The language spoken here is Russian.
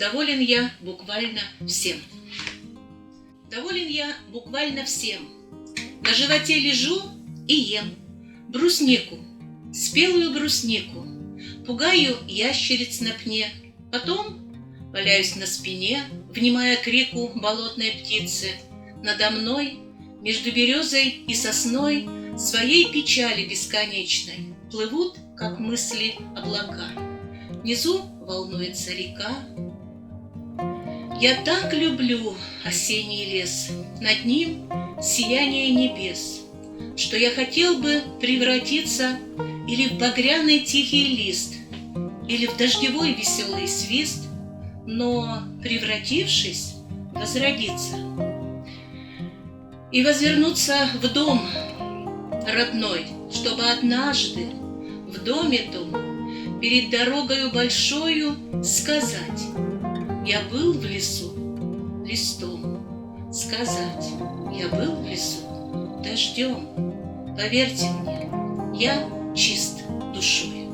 Доволен я буквально всем. Доволен я буквально всем. На животе лежу и ем бруснику, спелую бруснику. Пугаю ящериц на пне. Потом валяюсь на спине, внимая крику болотной птицы. Надо мной, между березой и сосной, своей печали бесконечной плывут, как мысли, облака. Внизу волнуется река. Я так люблю осенний лес, над ним сияние небес, что я хотел бы превратиться или в багряный тихий лист, или в дождевой веселый свист, но, превратившись, возродиться и возвернуться в дом родной, чтобы однажды в доме том перед дорогою большою сказать: я был в лесу листом, сказать: я был в лесу дождем. Поверьте мне, я чист душой.